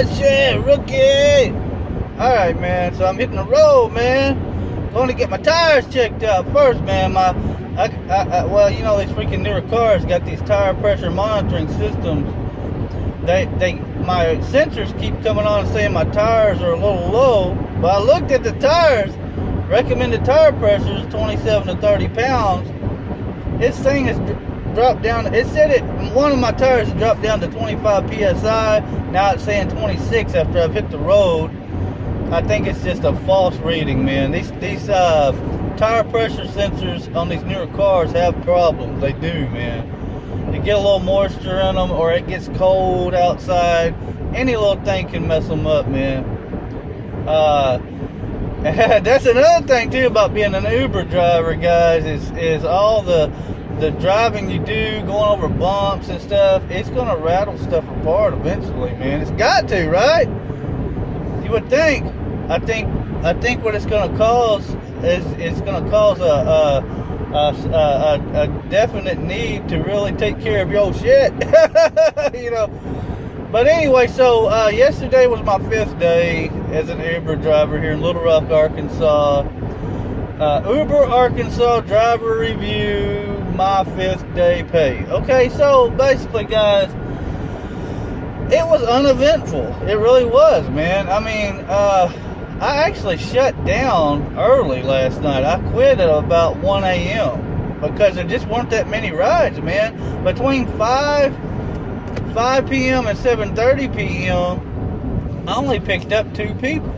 shit, rookie. All right, man. So I'm hitting the road, man. Going to get my tires checked out first, man. Well, you know, these freaking newer cars got these tire pressure monitoring systems. My sensors keep coming on and saying my tires are a little low. But I looked at the tires. Recommended tire pressure is 27 to 30 pounds. This thing has dropped down. It said one of my tires had dropped down to 25 psi. Now it's saying 26 after I've hit the road. I think it's just a false reading, man. These tire pressure sensors on these newer cars have problems. They do, man. You get a little moisture in them, or it gets cold outside. Any little thing can mess them up, man. That's another thing too about being an Uber driver, guys. Is all the driving you do, going over bumps and stuff. It's gonna rattle stuff apart eventually, man. It's got to, right? You would think. I think what it's gonna cause is it's gonna cause a definite need to really take care of your shit. You know. But anyway, so yesterday was my 5th day as an Uber driver here in Little Rock, Arkansas. Uber Arkansas driver review, my 5th day pay. Okay, so basically, guys, it was uneventful. It really was, man. I mean, I actually shut down early last night. I quit at about 1 a.m. because there just weren't that many rides, man. Between 5 p.m. and 7:30 p.m., I only picked up 2 people.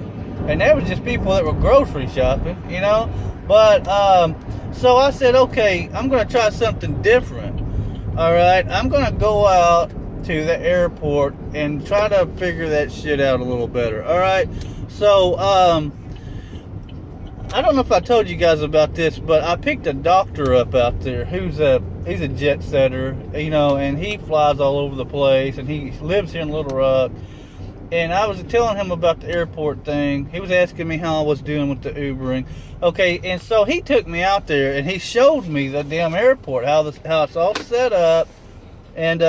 And that was just people that were grocery shopping, you know. But, so I said, okay, I'm going to try something different. All right, I'm going to go out to the airport and try to figure that shit out a little better. All right, so, I don't know if I told you guys about this, but I picked a doctor up out there he's a jet setter, you know, and he flies all over the place, and he lives here in Little Rock. And I was telling him about the airport thing. He was asking me how I was doing with the Ubering. Okay, and so he took me out there and he showed me the damn airport, how it's all set up, and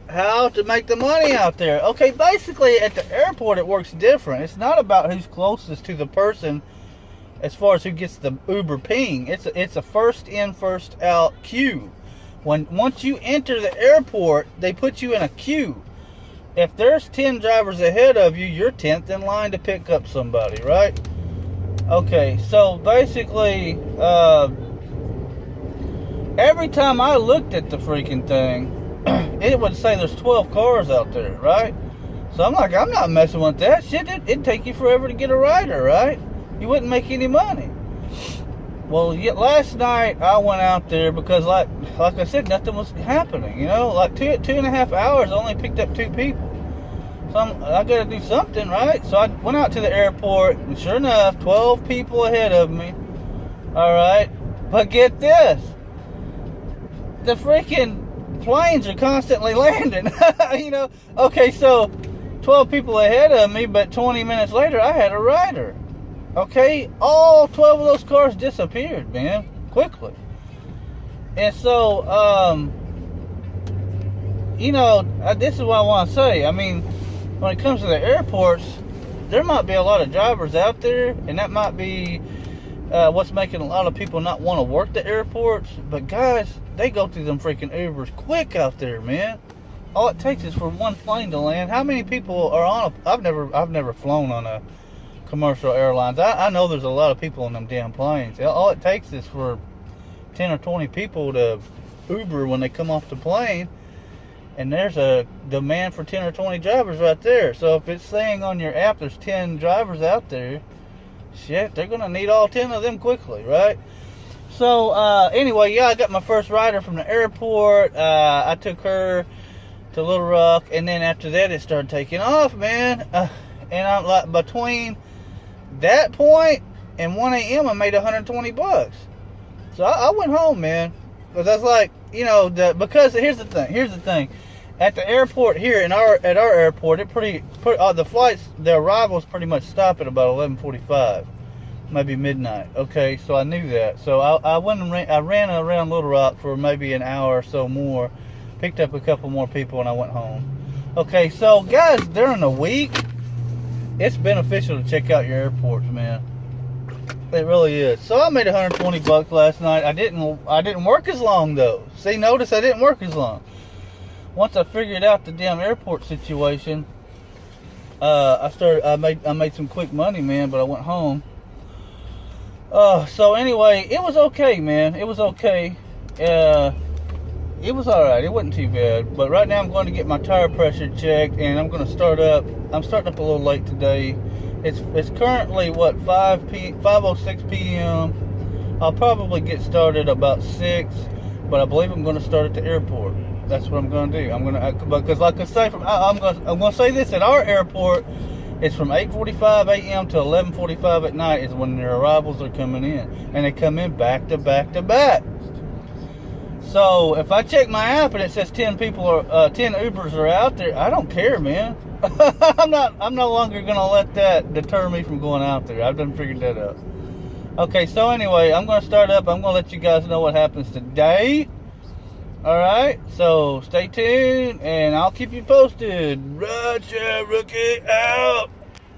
how to make the money out there. Okay, basically at the airport it works different. It's not about who's closest to the person as far as who gets the Uber ping. It's a first in, first out queue. Once you enter the airport, they put you in a queue. If there's 10 drivers ahead of you, you're 10th in line to pick up somebody, right? Okay, so basically, every time I looked at the freaking thing, it would say there's 12 cars out there, right? So I'm like, I'm not messing with that shit. It'd take you forever to get a rider, right? You wouldn't make any money. Well, last night I went out there because, like I said, nothing was happening. You know, like 2.5 hours, I only picked up 2 people. So I got to do something, right? So I went out to the airport, and sure enough, 12 people ahead of me. All right, but get this: the freaking planes are constantly landing. You know, okay, so 12 people ahead of me, but 20 minutes later, I had a rider. Okay, all 12 of those cars disappeared, man, quickly. And so, you know, this is what I want to say. I mean, when it comes to the airports, there might be a lot of drivers out there, and that might be what's making a lot of people not want to work the airports. But guys, they go through them freaking Ubers quick out there, man. All it takes is for one plane to land. How many people are on I've never flown on a commercial airlines. I know there's a lot of people on them damn planes. All it takes is for 10 or 20 people to Uber when they come off the plane, and there's a demand for 10 or 20 drivers right there. So if it's saying on your app there's 10 drivers out there, shit, they're gonna need all 10 of them quickly, right? So anyway, yeah, I got my first rider from the airport. I took her to Little Rock, and then after that it started taking off, man. And I'm like, between that point and 1 a.m. I made $120. So I went home, man, because I was like, you know, because here's the thing, at the airport here at our airport, the arrivals pretty much stop at about 11:45, maybe midnight. Okay, so I knew that. So I went and I ran around Little Rock for maybe an hour or so more, picked up a couple more people, and I went home. Okay, so guys, during the week, it's beneficial to check out your airports, man. It really is. So I made $120 last night. I didn't work as long though. See, notice I didn't work as long. Once I figured out the damn airport situation, I made some quick money, man, but I went home. So anyway, it was okay, man. It was okay. It was alright. It wasn't too bad. But right now I'm going to get my tire pressure checked, and I'm going to start up. I'm starting up a little late today. It's currently, what, 5:06 p.m. I'll probably get started about 6, but I believe I'm going to start at the airport. That's what I'm going to do. Because like I say, I'm going to say this, at our airport, it's from 8:45 a.m. to 11:45 at night is when their arrivals are coming in. And they come in back to back to back. So if I check my app and it says 10 Ubers are out there, I don't care, man. I'm no longer gonna let that deter me from going out there. I've done figured that out. Okay, so anyway, I'm gonna start up. I'm gonna let you guys know what happens today. Alright, so stay tuned and I'll keep you posted. Roger, Rookie out.